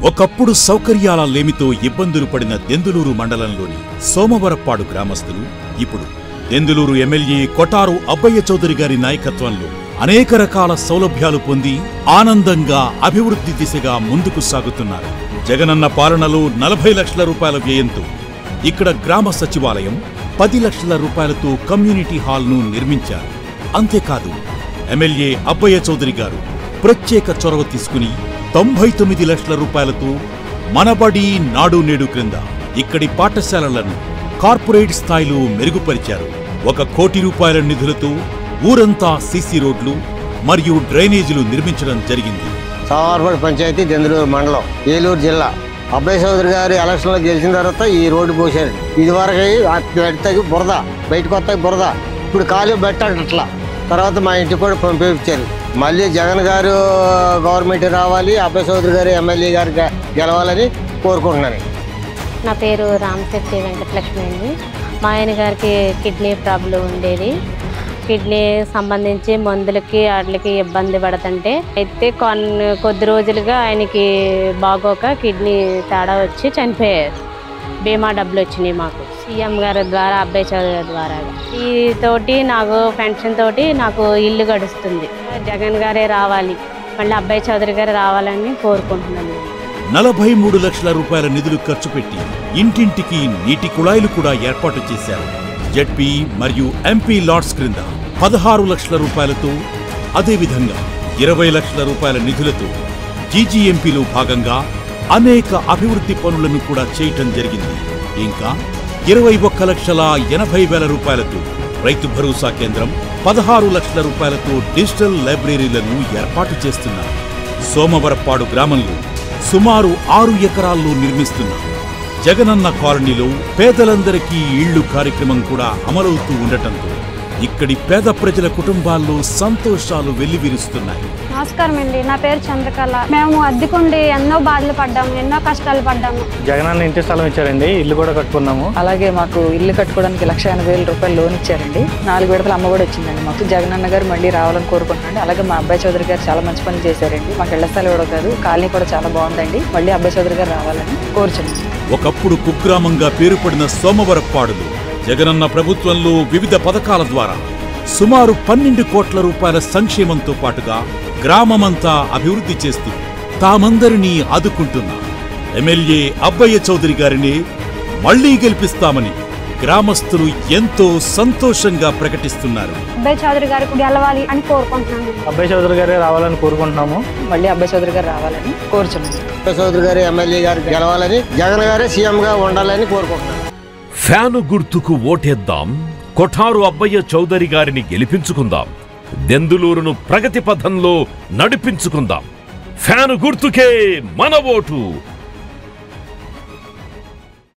ఒకప్పుడు సౌకర్యాల లేమితో ఇబ్బందులు పడిన దెందులూరు మండలంలోని సోమవరప్పాడు గ్రామస్తులు ఇప్పుడు దెందులూరు ఎమ్మెల్యే కొఠారు అబ్బయ్య చౌదరి గారి నాయకత్వంలో అనేక రకాల సౌలభ్యాలు పొంది ఆనందంగా అభివృద్ధి దిశగా ముందుకు సాగుతున్నారు. జగనన్న పాలనలో 40 లక్షల రూపాయల వ్యయంతో ఇక్కడ గ్రామ సచివాలయం, 10 లక్షల రూపాయలతో కమ్యూనిటీ హాల్ను నిర్మించారు. అంతేకాదు ఎమ్మెల్యే అబ్బయ్య చౌదరి గారు ప్రత్యేక చొరవ తీసుకుని 99 లక్షల రూపాయలతో మనబడి నాడు నేడు క్రింద ఇక్కడి పాఠశాలలను కార్పొరేట్ స్థాయిలో మెరుగుపరిచారు. 1 కోటి రూపాయల నిధులతో ఊరంతా సీసీ రోడ్లు మరియు డ్రైనేజీలు నిర్మించడం జరిగింది. సోమవారపాడు పంచాయతీ, దెందులూరు మండలం, ఏలూరు జిల్లా. అబ్బయ్య చౌదరి గారు ఎలక్షన్లో గెలిచిన తర్వాత ఈ రోడ్డు పోసారు. ఇదివరకు బురద, బయటకు వస్తాయి బురద, ఇప్పుడు ఖాళీ పెట్టట్లా. తర్వాత మా ఇంటికి కూడా పంపించారు. మళ్ళీ జగన్ గారు గవర్నమెంట్ రావాలి, అబ్బయ్య చౌదరి గారు ఎమ్మెల్యే గారు గెలవాలని కోరుకుంటున్నాను. నా పేరు రామశక్తి వెంకటలక్ష్మి అండి. మా ఆయన గారికి కిడ్నీ ప్రాబ్లం ఉండేది. కిడ్నీ సంబంధించి మందులకి వాటికి ఇబ్బంది పడుతుంటే అయితే కొద్ది రోజులుగా ఆయనకి బాగోక కిడ్నీ తేడా వచ్చి చనిపోయారు. బీమా డబ్బులు వచ్చినాయి మాకు సీఎం గారి ద్వారా, అబ్బయ్య చౌదరి గారి ద్వారా. ఈ తోటి నాకు పెన్షన్ తోటి నాకు ఇల్లు గడుస్తుంది. జగన్ గారే రావాలి, మళ్ళీ అబ్బయ్య చౌదరి గారు రావాలని కోరుకుంటున్నాను. 43 లక్షల రూపాయల నిధులు ఖర్చు పెట్టి ఇంటింటికి నీటి కుళాయిలు కూడా ఏర్పాటు చేశారు. జెడ్పీ మరియు ఎంపీ లాట్స్ క్రింద 16 లక్షల రూపాయలతో, అదేవిధంగా 20 లక్షల రూపాయల నిధులతో జీజీఎంపీలో భాగంగా అనేక అభివృద్ధి పనులను కూడా చేయటం జరిగింది. ఇంకా 21,80,000 రూపాయలతో రైతు భరోసా కేంద్రం, 16 లక్షల రూపాయలతో డిజిటల్ లైబ్రరీలను ఏర్పాటు చేస్తున్నారు. సోమవరప్పాడు గ్రామంలో సుమారు 6 ఎకరాల్లో నిర్మిస్తున్న జగనన్న కాలనీలో పేదలందరికీ ఇళ్లు కార్యక్రమం కూడా అమలవుతూ ఉండటంతో ఇక్కడి పేద ప్రజల కుటుంబాల్లో సంతోషాలు వెల్లివిరుస్తున్నాయి. నమస్కారం అండి, నా పేరు చంద్రకళ. మేము అద్దెకుండి ఎన్నో బాధలు పడ్డాము, ఎన్నో కష్టాలు పడ్డాము. జగనన్న ఇంటి స్థలం ఇచ్చారండి, ఇల్లు కూడా కట్టుకున్నాము. అలాగే మాకు ఇల్లు కట్టుకోవడానికి 1,80,000 రూపాయలు లోన్ ఇచ్చారండి. 4 విడతల అమ్మ కూడా వచ్చిందండి మాకు. జగనన్న గారు మళ్ళీ రావాలని కోరుకుంటున్నాండి. అలాగే మా అబ్బయ్య చౌదరి గారు చాలా మంచి పనులు చేశారండి. మాకు ఇళ్ల స్థలం ఇవ్వడం కాదు, కాలనీ కూడా చాలా బాగుందండి. మళ్ళీ అబ్బయ్య చౌదరి గారు రావాలని కోరుచున్నాం. ఒకప్పుడు కుగ్రామంగా పేరుపడిన సోమవరప్పాడులో జగనన్న ప్రభుత్వంలో వివిధ పథకాల ద్వారా సుమారు 12 కోట్ల రూపాయల సంక్షేమంతో పాటుగా గ్రామమంతా అభివృద్ధి చేస్తూ తామందరినీ ఆదుకుంటున్న ఎమ్మెల్యే అబ్బయ్య చౌదరి గారిని మళ్లీ గెలిపిస్తామని గ్రామస్తులు ఎంతో సంతోషంగా ప్రకటిస్తున్నారు. అబ్బయ్య చౌదరి గారికి గెలవాలి అని కోరుకుంటున్నాను. అబ్బయ్య చౌదరి గారే రావాలని కోరుకుంటున్నాము. మళ్ళీ అబ్బయ్య చౌదరి గారు రావాలని కోరుచున్నాము. అబ్బయ్య చౌదరి గారు ఎమ్మెల్యే గారు గెలవాలని, జగన్ గారే సీఎం గా ఉండాలని కోరుకుంటున్నాను. ఫ్యాను గుర్తుకు ఓటేద్దాం, కొఠారు అబ్బయ్య చౌదరి గారిని గెలిపించుకుందాం, దెందులూరును ప్రగతి పథంలో నడిపించుకుందాం. ఫ్యాను గుర్తుకే మన ఓటు.